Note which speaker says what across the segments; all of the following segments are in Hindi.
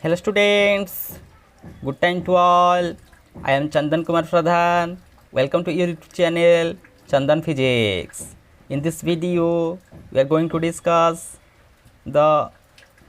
Speaker 1: Hello students, good time to all. I am Chandan Kumar Pradhan. Welcome to your YouTube channel Chandan Physics. In this video, we are going to discuss the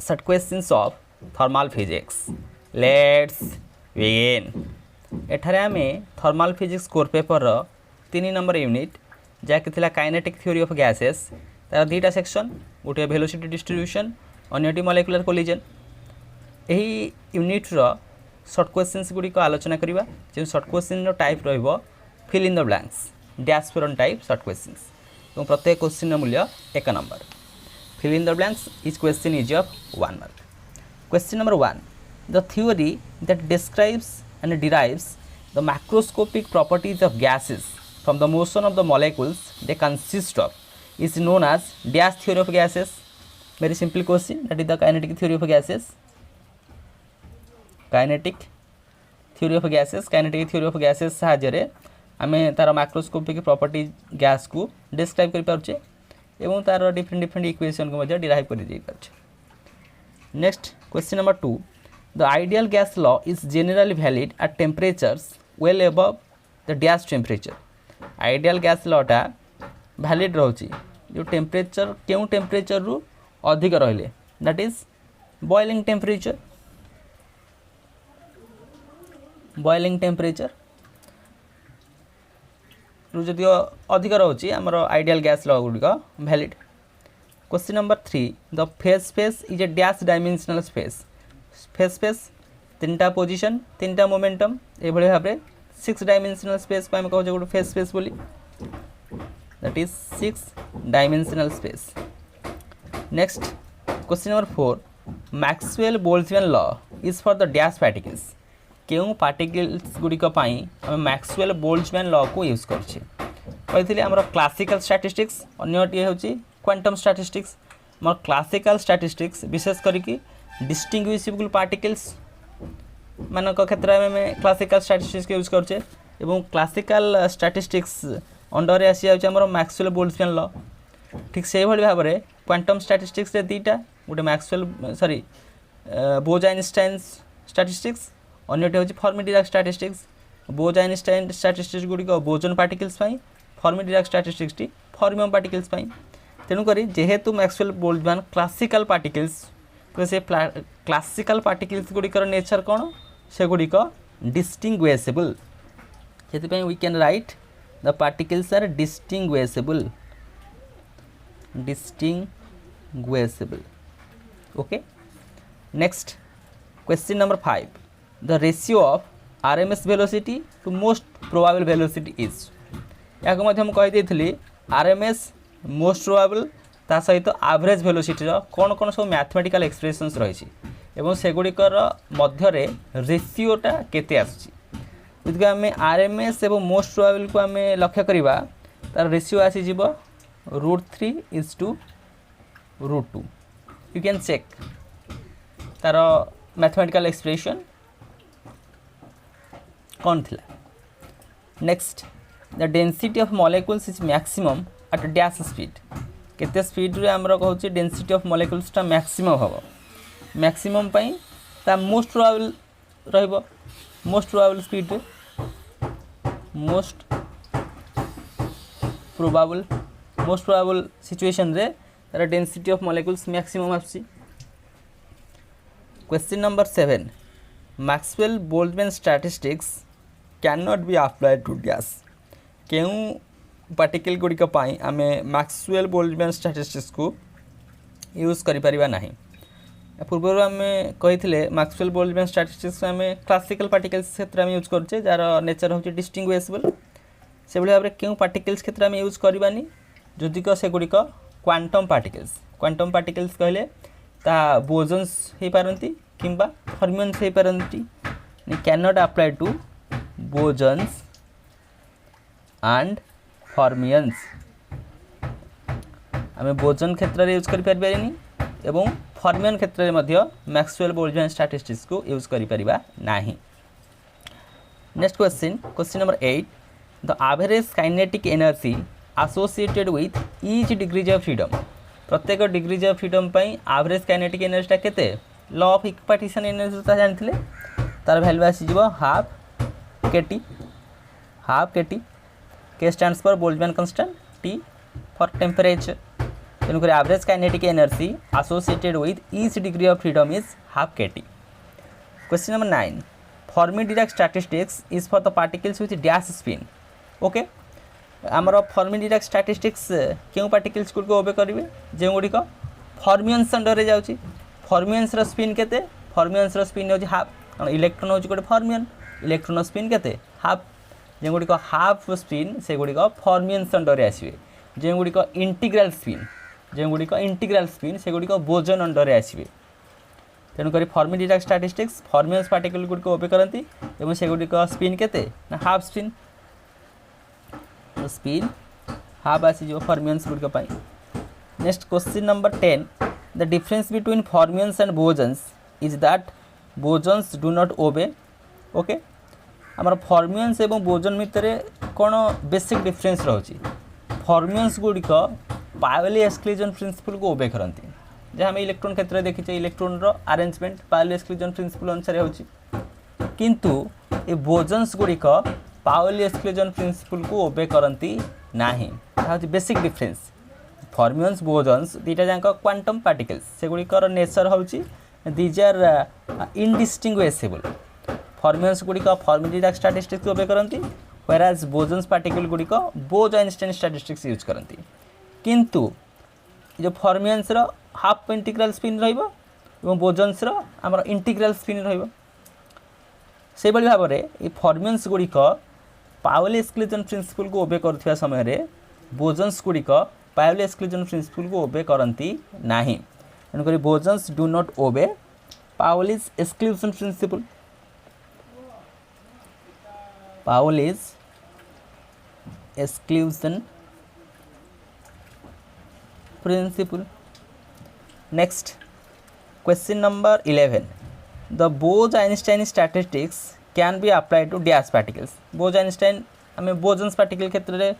Speaker 1: set questions of thermal physics. Let's begin. एठारे आमे थर्माल फिजिक्स कोर पेपर 3 नंबर यूनिट जहाँकि थिला काइनेटिक थ्योरी ऑफ गैसेस तार दुईटा सेक्शन गोटे वेलोसिटी डिस्ट्रीब्यूशन अन्यटी मॉलिक्यूलर कोलिजन यही यूनिट्र सर्ट क्वेश्चंस गुड़िक आलोचना करवा जो सर्ट क्वेश्चन टाइप रहिबो fill in the blanks dash फोरन टाइप सर्ट क्वेश्चंस और प्रत्येक क्वेश्चन मूल्य 1 number fill in the blanks each question is of 1 mark. Question number 1 the theory that describes and derives the macroscopic properties of gases from the motion of the molecules they consist of is known as dash theory of gases. Very simple question, that is the kinetic theory of gases. Kinetic theory of gases, kinetic theory of gases साहाय्य आमे तार मैक्रोस्कोपिक प्रॉपर्टी गैस को डिस्क्राइब कर पारछे एवं तार डिफरेंट इक्वेशन को मध्य डिराइव कर दे पारछे। Next question number 2 the ideal gas law is generally valid at temperatures well above the dash temperature. Ideal gas law टा valid रहउची जो टेम्परेचर केउ टेम्परेचर रु अधिक रहले that is boiling temperature. boiling temperature रु जदि अधिक रहउची हमर आइडियल गैस लॉ गुडी का valid. Question number 3 the phase space is a dash dimensional space. Phase space 3टा पोजिशन 3टा मोमेंटम ये भाव में 6 डायमेंशनल स्पेस को आम कहे गोटे फेज स्पेस बोली that is 6 dimensional space. Next question number 4 Maxwell Boltzmann law is for the dash particles केउ पार्टिकल्स गुड़िक आम मैक्सवेल बोल्ट्जमैन लॉ को यूज करछे कही आम क्लासिकल स्टैटिस्टिक्स अन्यटी हूँ क्वांटम स्टैटिस्टिक्स मोर क्लासिकल स्टैटिस्टिक्स विशेष करके डिस्टिंग्विशेबल पार्टिकल्स मान क्षेत्र में क्लासिकल स्टैटिस्टिक्स यूज करछे एवं क्लासिकल स्टैटिस्टिक्स अंडर आसी जाउछ मैक्सवेल बोल्ट्जमैन लॉ। ठीक से भाव में क्वांटम स्टैटिस्टिक्स रे दीटा गोटे मैक्सवेल सॉरी बोज-आइंस्टाइन स्टैटिस्टिक्स अन्यटी होची फर्मी-डिराक स्टैटिस्टिक्स। बोज-आइंस्टाइन स्टैटिस्टिक्स गुड़िक बोजन पार्टिकल्स फर्मी-डिराक स्टैटिस्टिक्स टी फर्मियम पार्टिकल्स तेणुक जेहेतु मैक्सवेल बोल्ट्जमैन क्लासिकल पार्टिकल्स तो से क्लासिकल पार्टिकल्स गुड़िकर नेचर कौन से गुड़िक डिस्टिंग्विशेबल से we can write the particles are distinguishable okay. Next question number 5 the ratio of RMS velocity to most probable velocity is या कही आरएमएस मोस्ट प्रोबेबल ता सहित एवरेज वेलोसिटी कौन कौन सब मैथमेटिकल एक्सप्रेशंस रही एवं सेगुड़िकर मध्य रेशियोटा केते आसुची जदि आम आरएमएस एवं मोस्ट प्रोबेबल को आम लक्ष्य करवा तार रेशियो आसीज √3:2 यू कैन चेक तार मैथमेटिकल एक्सप्रेशन कौन थिला। Next the density of molecules is maximum at dash speed केते स्पीड रे हमरो कहउची डेंसिटी ऑफ मॉलिक्यूल्स टा मैक्सिमम हबो मैक्सिमम पई ता मोस्ट प्रोबेबल रहइबो मोस्ट प्रोबेबल स्पीड रे मोस्ट प्रोबेबल सिचुएशन रे तार डेंसिटी ऑफ मॉलिक्यूल्स मैक्सिमम आसी। Question number 7 Maxwell Boltzmann statistics can not be applied to gas केउ पार्टिकल गुड़िक आम मैक्सवेल बोल्ट्जमैन स्टैटिस्टिक्स को यूज करिपरिबा नाही। पूर्व आम कही मैक्सवेल बोल्ट्जमैन स्टैटिस्टिक्स आम क्लासिकल पार्टिकल्स क्षेत्र में यूज करछे जार नेचर होची डिस्टिंग्विशेबल से भाव में क्यों पार्टिकल्स क्षेत्र में यूज करवानी जदिक से गुड़िक क्वांटम पार्टिकल्स कहले ता बोजन्स हो पारती किंबा फर्मियंस हो पारती can not apply to bosons and fermions आम बोजन क्षेत्र में यूज करें एवं फर्मियन क्षेत्र में मैक्सवेल बोल्ट्जमैन स्टैटिस्टिक्स को यूज करिपरिबा नाही। Next question number 8 the average kinetic energy associated with each degrees of freedom प्रत्येक degrees of freedom average kinetic energy केते लॉ ऑफ इक्विपार्टीशन एनर्जी तो जानते तार भैल्यू आसीज half K T K stands for Boltzmann constant T for temperature तेणुक average kinetic energy associated with each degree of freedom is half K T. Question number 9 Fermi-Dirac statistics is for the particles with dash spin. Okay आमर फर्मी-डिराक स्टैटिस्टिक्स क्यों पार्टिकल्स गुड़िक ओबे करेंगे जो गुड़िक फर्मियंस अंडर जाऊँगी फर्मियंस स्पिन केते फर्मियंस स्पिन हो हाफ कारण इलेक्ट्रॉन हूँ गोटे फर्मियन इलेक्ट्रॉन स्पिन केते हाफ जो गुड़िक हाफ स्पिन से गुड़िक फर्मियंस अंडर आसवे जो गुड़िक इंटीग्राल स्पिन से गुड़िक बोजन अंडर आसवे तेणुक फर्मी-डिराक स्टैटिस्टिक्स फर्मियंस पार्टिकल गुड़िक ओबे करती से गुड़िक स्पिन केते ना हाफ स्पिन स्पिन हाफ आसीज फर्मियंस गुड़िक। Next question number 10 the difference between fermions and bosons is that bosons do not obey. Okay आमर फर्मियंस एवं बोजन भितर कौन बेसिक डिफरेंस रही फर्मियंस गुड़िक पायोली एक्सक्लूजन प्रिंसिपल को ओबे करती जहाँ आम इलेक्ट्रॉन क्षेत्र में देखीचे इलेक्ट्रॉन रो अरेंजमेंट पायोली एक्सक्लूजन प्रिंसिपल अनुसार होकिंतु ये बोजन्स गुड़िक पायोली एक्सक्लूजन प्रिंसिपल को ओबे करती नहीं बेसिक डिफरेंस फर्मियंस बोजन्स दुईटा जाक क्वांटम पार्टिकल्स से गुड़िकर नेचर हूँ दीज आर इनडिस्टिंग्विशेबल फर्मियंस गुड़िक फर्मी-डिराक स्टैटिस्टिक्स ओबे करती व्हेयरएज बोजन्स पार्टिकल गुड़िक बोज-आइंस्टाइन स्टैटिस्टिक्स यूज करती किंतु जो फर्मियंस हाफ इंटीग्राल स्पिन रही बोजन्स आमर इंटीग्राल स्पिन रही भाव में फर्मियंस गुड़िक पायोली एक्सक्लूजन प्रिंसिपल को ओबे करथिबा समय रे बोजन्स गुड़िक पायोली एक्सक्लूजन प्रिंसिपल को ओबे करती नहीं तेणुक bosons do not obey Pauli's exclusion principle Pauli's exclusion principle. Next question number 11 the Bose Einstein statistics can be applied to dash particles. Bose Einstein आम बोजन्स पार्टिकल क्षेत्र में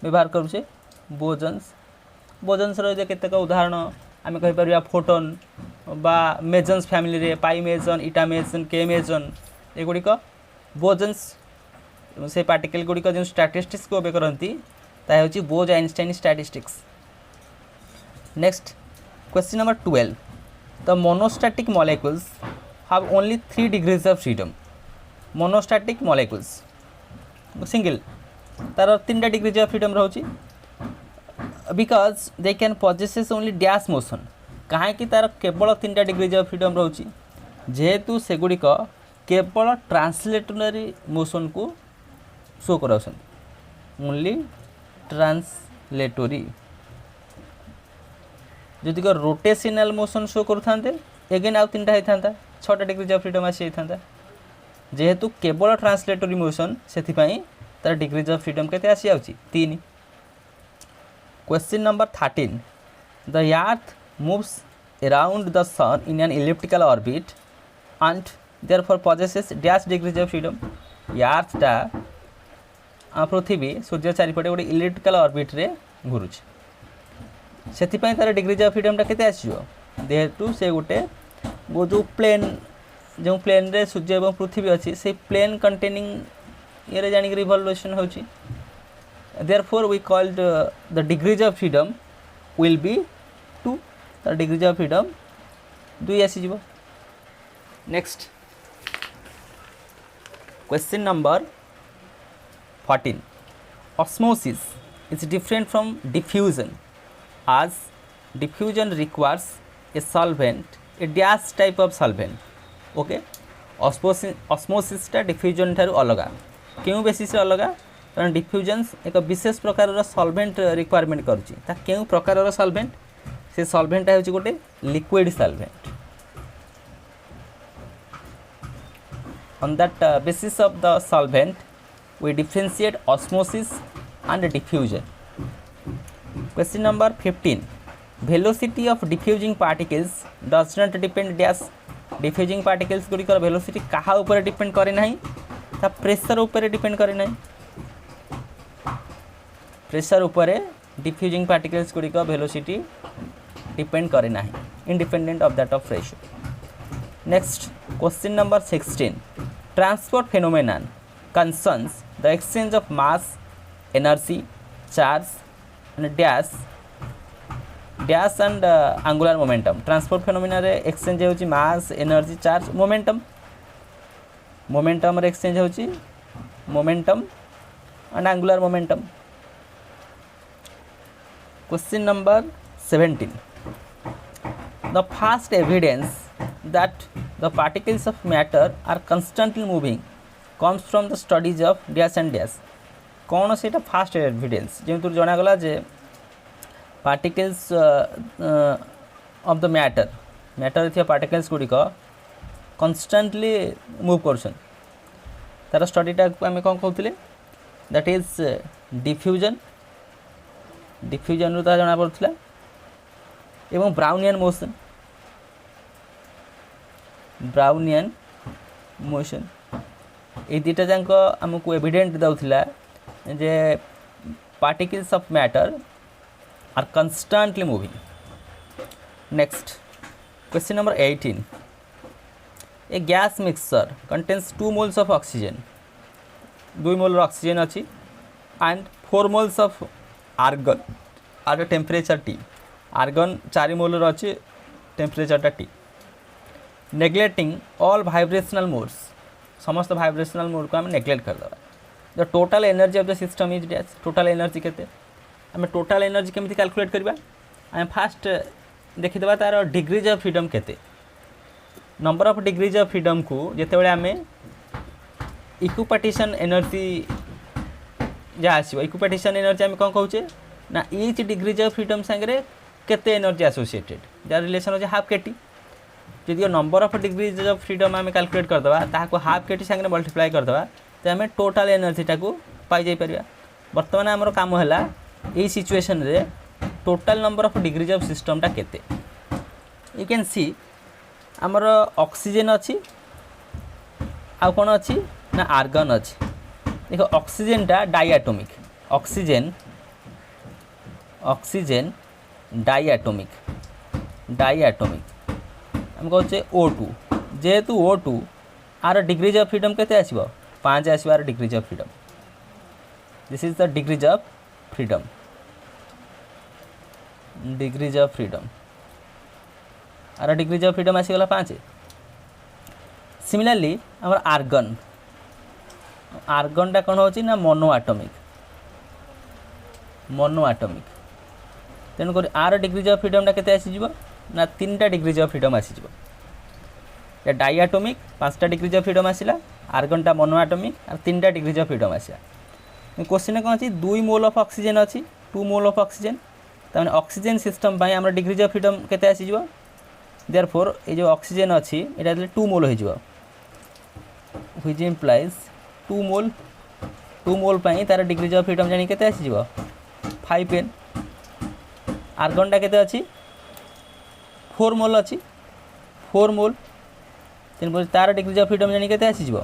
Speaker 1: व्यवहार करुचे बोजन्स केतेक उदाहरण आम कहीपर फोटोन बा मेजन्स फैमिली रे पाई मेजन इटा मेजन के मेजन एगुड़िक बोजन्स से पार्टिकल गुड़िक जो स्टैटिस्टिक्स को ओबे करती ताकि Bose Einstein statistics. Next question number 12 the monostatic molecules have only 3 degrees of freedom. Monostatic molecules single तार 3टा डिग्रीज ऑफ फ्रीडम रोचे because they can possesses only dash motion कहीं तार केवल 3टा डिग्रीज ऑफ फ्रीडम रोचे जेहेतु से गुड़िक केवल ट्रांसलेटरी मोशन को शो कर ओनली ट्रांसलेटरी जदि रोटेशनल मोशन शो करुते एगेन आउ 3टा होता 6टा डिग्रीज ऑफ फ्रीडम आसी था जेहेतु केवल ट्रांसलेटरी मोशन से तार डिग्रीज ऑफ फ्रीडम केते आसी आउची 3। Question number 13 the earth moves around the sun in an elliptical orbit and therefore possesses dash degrees of freedom. अर्थटा पृथ्वी सूर्य चारिपटे गोटे इलिप्टिकल ऑर्बिट रे घुरुची से तार डिग्रीज ऑफ फ्रीडम केते आसीबो जेहेतु से गोटे वो जो प्लेन रे सूर्य और पृथ्वी अच्छी से प्लेन कंटेनिंग ये जानिक रिवॉल्यूशन होची therefore we called the degrees of freedom will be 2 तार डिग्रीज ऑफ फ्रीडम 2 आसीबो। Next question number 14 osmosis is different from diffusion as diffusion requires a solvent a dash type of solvent। Okay osmosis diffusion ठारू अलग क्यों बेसिस अलग कारण डिफ्यूजन एक विशेष प्रकार सॉल्वेंट रिक्वायरमेंट करुच्ची क्यों प्रकार सॉल्वेंट से सॉल्वेंट है गोटे liquid solvent on that basis of the solvent we differentiate osmosis and diffusion। Question number 15 velocity of diffusing particles does not depend dash diffusing particles गुड़िकर velocity कहा ऊपर डिपेंड करे नहीं ता प्रेशर ऊपर डिपेंड करे नहीं प्रेशर ऊपर diffusing particles गुड़िकर velocity डिपेंड करे नहीं independent of that of pressure। Next, question number 16. Transport phenomenon concerns the exchange of mass, energy, charge, and dash and angular momentum. Transport phenomena रे exchange होची mass, energy, charge, momentum. Momentum रे exchange होची momentum and angular momentum. Question number 17. The first evidence that the particles of matter are constantly moving comes from the studies of dash and dash. कौन से फास्ट एविडेंस जमी जनागला जे पार्टिकल्स ऑफ द मैटर थी पार्टिकल्स गुड़िक कन्स्टांटली मूव करछन तार स्टडीटा आम कौन कहते दैट इज डिफ्यूजन रू जना पड़ा एवं ब्राउनियन मोशन ये दुटा जाक आमको एविडेंट दौला जे particles of matter are constantly moving. Next, question number 18. A gas mixture contains 2 moles of oxygen. 2 mole oxygen अच्छी and 4 moles of argon at temperature T. Argon 4 mole अच्छी temperature T. Neglecting all vibrational modes. समस्त वाइब्रेशनल मोड को आम नेग्लेक्ट करदे. The total energy of the system is dash. Total energy केते आम टोटल एनर्जी केमिति कैलकुलेट करबा. आम फास्ट देखिदेबा तार डिग्रीज ऑफ फ्रीडम केते. Number of degrees of freedom को जेतेबेले आम इक्विपार्टीशन एनर्जी जहाँ आसो इक्विपार्टीशन एनर्जी आम कौन कहूचे ना ईच डिग्रीज ऑफ फ्रीडम सांगे केते एनर्जी एसोसिएटेड जार रिलेशन हो हाफ केटी. जदि number of degrees of freedom आम कैलकुलेट करदे ताको हाफ केटी सांगे मल्टीप्लाई करदे तो आम टोटाल एनर्जीटा को पाई जाई परिबा. वर्तमान आमर काम है यही सिचुएशन रे total number of degrees of सिस्टमटा केते. यू कैन सी आमर ऑक्सीजन अच्छी आ कौन अच्छी ना आर्गन अच्छी. देखो ऑक्सीजनटा डाइएटॉमिक. ऑक्सीजन डाइएटॉमिक आम कहे O2 जेहेतु O2 are degrees of freedom केते आसीबो 5 आसीबो आर degrees of freedom. This is the degrees of freedom. आर डिग्रीज ऑफ फ्रीडम आसीगला 5. सिमिलरली आमर आर्गनटा कौन होची ना मोनो आटमिक. तेणुक आर डिग्रीज ऑफ फ्रीडमटा केते आसीजिवो ना 3टा डिग्रीज ऑफ फ्रीडम आसीजिवो. या डाइएटॉमिक 5टा डिग्रीज ऑफ फ्रीडम आसिला. आर्गनटा मोनो आटमिक और 3टा डिग्रीज ऑफ फ्रीडम आसिला. क्वेश्चन कौन अच्छी 2 मोल ऑफ ऑक्सीजन अच्छी 2 मोल ऑफ ऑक्सीजन तमें ऑक्सीजन सिस्टम पर आम डिग्रीज ऑफ फ्रीडम केते आसीजिवो. देयरफॉर ये जो ऑक्सीजन अच्छी एटा 2 मोल हो व्हिच इम्प्लाइज 2 मोल पर तार डिग्रीज ऑफ फ्रीडम जानी केते आसीजिवो 5n. आर्गनटा केते अच्छी 4 मोल अच्छी 4 मोल तेणुकर तार डिग्रीज ऑफ फ्रीडम जानी केते आसीजिवो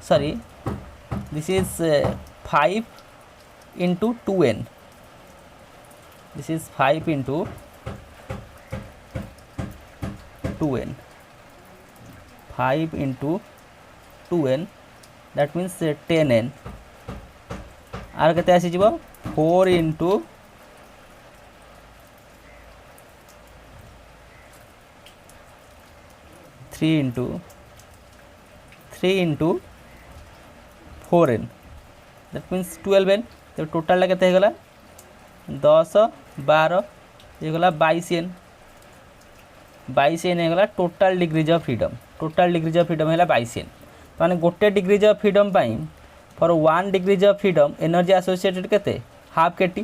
Speaker 1: sorry this is 5 into 2n. This is 5 into 2n. 5 into 2n that means 10n. आर केते आसी जिवो 4 into 3 into 4n that means 12n. तो टोटाल केते गला 10 12 ये गला 22n गला total degrees of freedom. Total degrees of freedom है 22n. तो माने गोटे डिग्रीज ऑफ फ्रीडम पाई for 1 degrees of freedom energy associated केते हाफ केटी.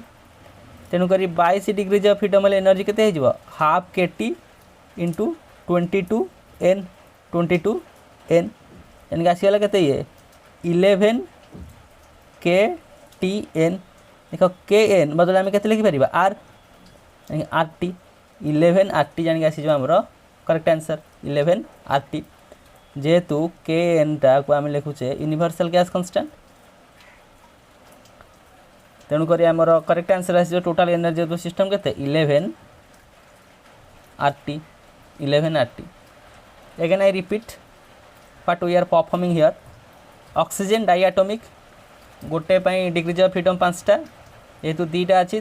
Speaker 1: तेणुक 22 डिग्रीज ऑफ फ्रीडम एनर्जी केते हो हाफ केटी इंटू 22n यानी आसीगला केते ये 11 KTN. देख KN बदल आम के लिखिपर R RT 11 RT जान आसी आमर करेक्ट आंसर 11 RT. जेहेतु KN टा को आम लिखुचे यूनिवर्सल गैस कांस्टेंट तेणुक आमर करेक्ट आंसर आस total energy of the system केते 11 RT. 11 RT. Again I repeat what we are performing here. Oxygen diatomic गोटे डिग्रीज ऑफ फ्रीडम 5टा जेहेतु 2टा अच्छी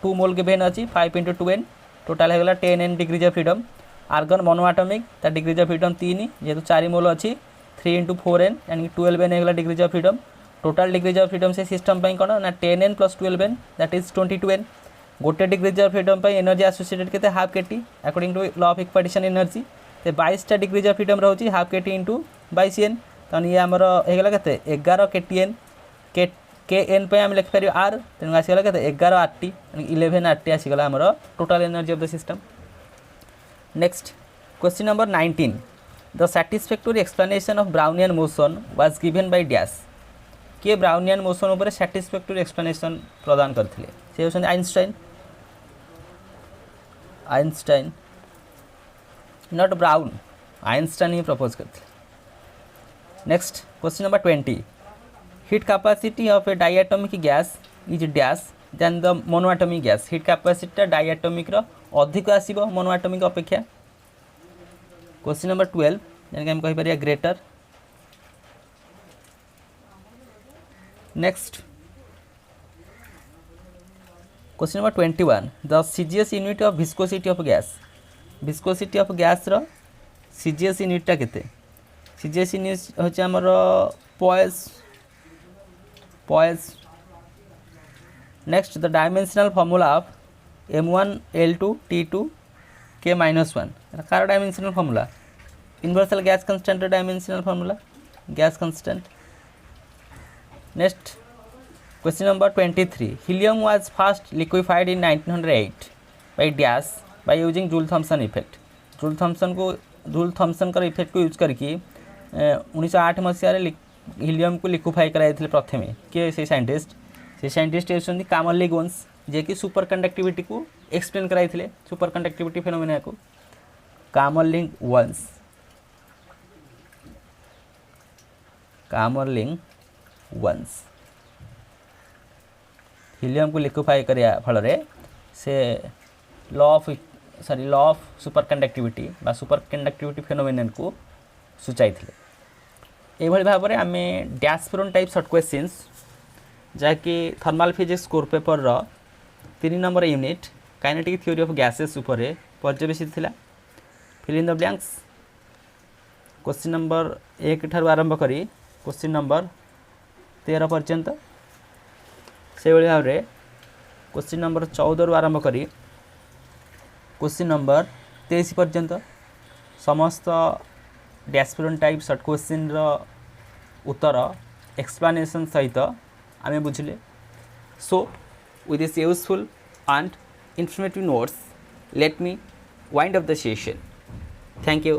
Speaker 1: 2 मोल गिवेन अच्छी 5 × 2n टोटाल होगा 10n degrees of freedom. Argon monoatomic ता डिग्रीज ऑफ फ्रीडम 3 जेहेतु 4 मोल अच्छी 3 × 4n यानी 12n होगा degrees of freedom. Total degrees of freedom से सिस्टम कौन ना 10n + 12n that is 22n. गोटे degrees of freedom energy associated के half K T according to law of equipartition energy. 22टा डिग्रीज ऑफ फ्रीडम रोचे हाफ केटी इंटू 22n तो ये आमर होगा के 11 KTn के एन पे आम लिखिपर आर तेणु आसीगला के 11 RT 11 RT आसीगला आमर total energy of the system. Next question number 19. The satisfactory explanation of Brownian motion was given by dash. किए ब्राउनियन मोशन उपर सैटिस्फैक्टरी एक्सप्लेनेशन प्रदान करथिले से होछन आइंस्टाइन नॉट ब्राउन आइंस्टाइन ही प्रपोज करथिले. Next question number 20. Heat capacity of a diatomic gas is dash than the monoatomic gas. Heat capacity diatomic रो अधिक आसीबो मोनोएटोमिक अपेक्षा. क्वेश्चन नंबर 12 जेन हम कहि परिया greater. Next question number 21. The CGS unit of viscosity of gas. Viscosity of gas रो सीजीएस यूनिटा केते. सीजीएस यूनिट होचे हमर poise. Next the dimensional formula of m1 l2 t2 k -1 कार dimensional formula universal gas constant dimensional formula gas constant. Next question number 23. Helium was first liquefied in 1908 by dash by using Joule Thomson effect. Joule Thomson का इफेक्ट को यूज करके 1908 मसीह हीलियम को लिक्विफाई कराई प्रथम किए से साइंटिस्ट होती कामर्ली गोन्स जे कि सुपर कंडक्टिविटी को एक्सप्लेन कराई सुपर कंडक्टिविटी फेनोमेना को कामर्लिंग वंस हीलियम को लिक्विफाई करिया फल से लॉ ऑफ सुपर कंडक्टिविटी बा सुपर कंडक्टिविटी फेनोमेनन को सूचाई ये भाव में आम डैशफ्रोन टाइप सर्ट क्वेश्चंस जहाँकि थर्माल फिजिक्स कोर पेपर रो 3 नंबर unit kinetic theory of gases उपर पर्यवेसित थिला. Fill in the blanks. Question number 1 ठारू आरंभ करी क्वेश्चन नंबर 13 पर्यंत से भाव में क्वेश्चन नंबर 14 रु आरंभ करी क्वेश्चन नंबर 23 पर्यंत समस्त डैशफ्रोन टाइप सर्ट क्वेश्चन रो उत्तर एक्सप्लेनेशन सहित आमे बुझले. सो with this useful and informative notes, let me wind up the session. Thank you.